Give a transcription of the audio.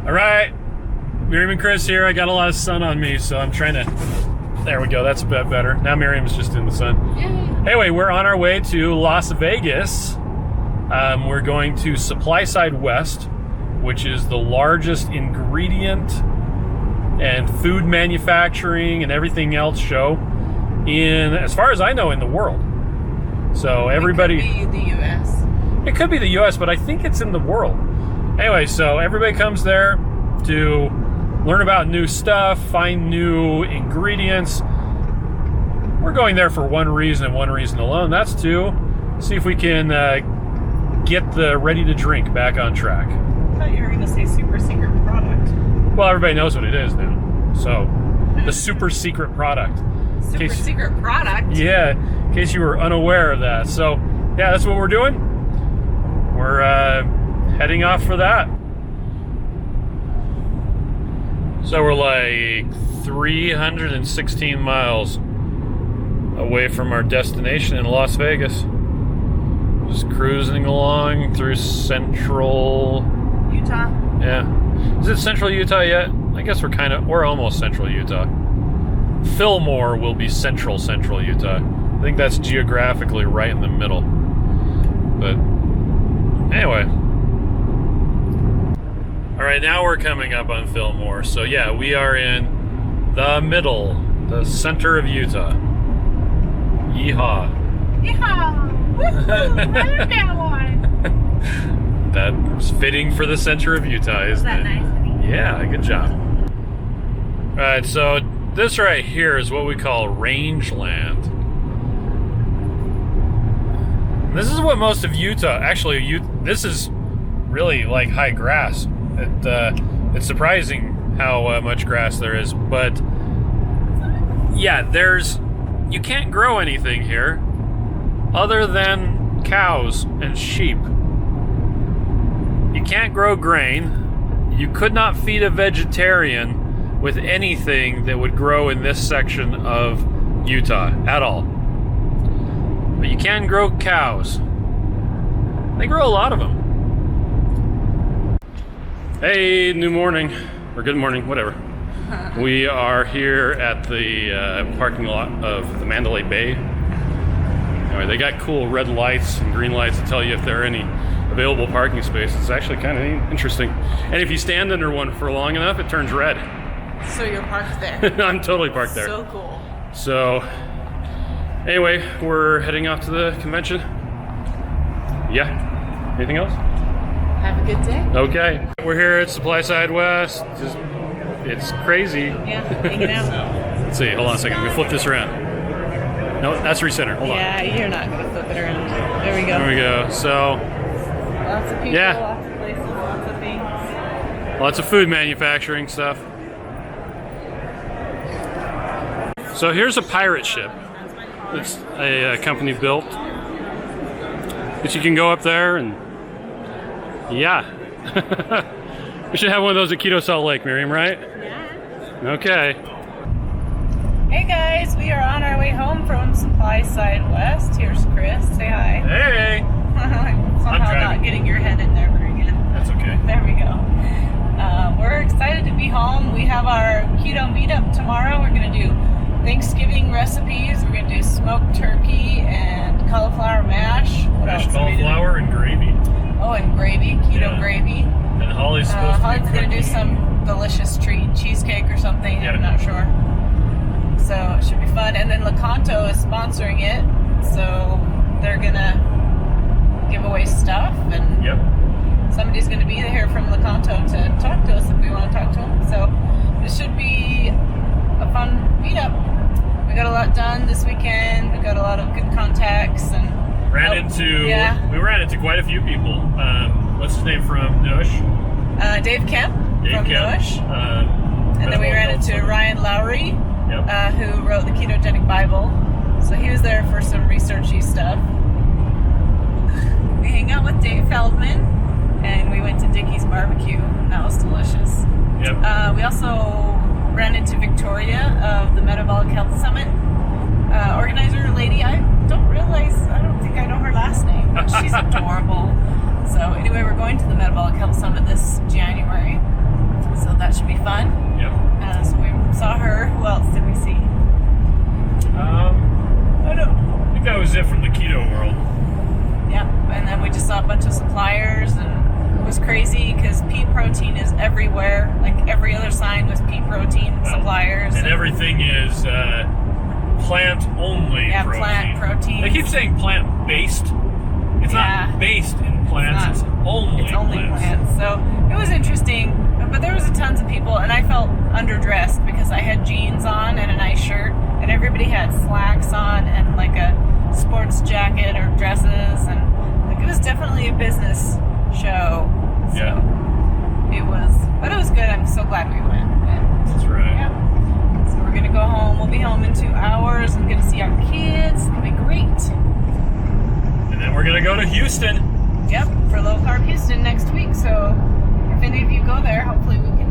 All right, Miriam and Chris here. I got a lot of sun on me, so I'm trying to, there we go, that's a bit better. Now Miriam's just in the sun. Yay. Anyway, we're on our way to Las Vegas. We're going to Supply Side West, which is the largest ingredient and food manufacturing and everything else show in, as far as I know, in the world. So everybody... It could be the U.S. It could be the U.S., but I think it's in the world. Anyway, so everybody comes there to learn about new stuff, find new ingredients. We're going there for one reason and one reason alone. That's to see if we can get the ready-to-drink back on track. I thought you were going to say super secret product. Well, everybody knows what it is now. So, the super secret product. Super secret product? Yeah, in case you were unaware of that. So, yeah, that's what we're doing. We're heading off for that. So we're like 316 miles away from our destination in Las Vegas. Just cruising along through central... Utah? Yeah. Is it central Utah yet? I guess we're almost central Utah. Fillmore will be central Utah. I think that's geographically right in the middle. But anyway. All right, now we're coming up on Fillmore. So yeah, we are in the middle, the center of Utah. Yeehaw. Yeehaw! Woohoo! I love that one. That's fitting for the center of Utah, isn't it? Nice? Yeah, good job. All right, so this right here is what we call rangeland. This is what most of Utah, actually, this is really like high grass. It's surprising how much grass there is, but yeah, you can't grow anything here other than cows and sheep. You can't grow grain. You could not feed a vegetarian with anything that would grow in this section of Utah at all. But you can grow cows. They grow a lot of them. Hey, new morning, or good morning, whatever. We are here at the parking lot of the Mandalay Bay. Anyway, they got cool red lights and green lights to tell you if there are any available parking spaces. It's actually kind of interesting. And if you stand under one for long enough, it turns red. So you're parked there? I'm totally parked there. So cool. So, anyway, we're heading off to the convention. Yeah. Anything else? Have a good day. Okay. We're here at Supply Side West. It's crazy. Yeah, hanging out. Let's see. Hold on a second. We flip this around. No, that's recenter. Hold on. Yeah, you're not going to flip it around. There we go. There we go. So, lots of people, yeah. Lots of places, lots of things. Lots of food manufacturing stuff. So here's a pirate ship. It's a company built. But you can go up there and, yeah. We should have one of those at Keto Salt Lake, Miriam, right? Yeah. Okay. Hey guys, we are on our way home from Supply Side West. Here's Chris. Say hi. Hey! Somehow not getting your head in there very good. That's okay. There we go. We're excited to be home. We have our keto meetup tomorrow. We're going to do Thanksgiving recipes. We're going to do smoked turkey and cauliflower mash. What else? Mashed cauliflower and gravy. Oh, and gravy, keto gravy. And Holly's supposed Holly's to be going to do some delicious treat, cheesecake or something. Yeah. I'm not sure. So it should be fun. And then Lecanto is sponsoring it. So they're going to give away stuff. And somebody's going to be here from Lecanto to talk to us if we want to talk to them. So it should be a fun meetup. We got a lot done this weekend. We got a lot of good contacts and we ran into quite a few people. What's his name from Nush? Dave Kemp from Nush. And then we ran into Ryan Lowry, who wrote the Ketogenic Bible. So he was there for some researchy stuff. We hang out with Dave Feldman, and we went to Dickie's Barbecue, and that was delicious. We also ran into Victoria of the Metabolic Health Summit. Organizer lady, I don't think I know her last name, but she's adorable. So anyway, we're going to the Metabolic Health Summit this January. everywhere. Like every other sign was pea protein suppliers. And everything is plant-only protein. Plant protein. They keep saying plant-based. It's not based in plants, it's only plants. So it was interesting, but there was tons of people, and I felt underdressed because I had jeans on and a nice shirt, and everybody had slacks on and like a sports jacket or dresses, and like it was definitely a business show. So it was good. I'm so glad we went. That's right. Yeah. So we're gonna go home. We'll be home in 2 hours. I'm gonna see our kids. It's gonna be great. And then we're gonna go to Houston. Yep, for Low Carb Houston next week. So if any of you go there, hopefully we can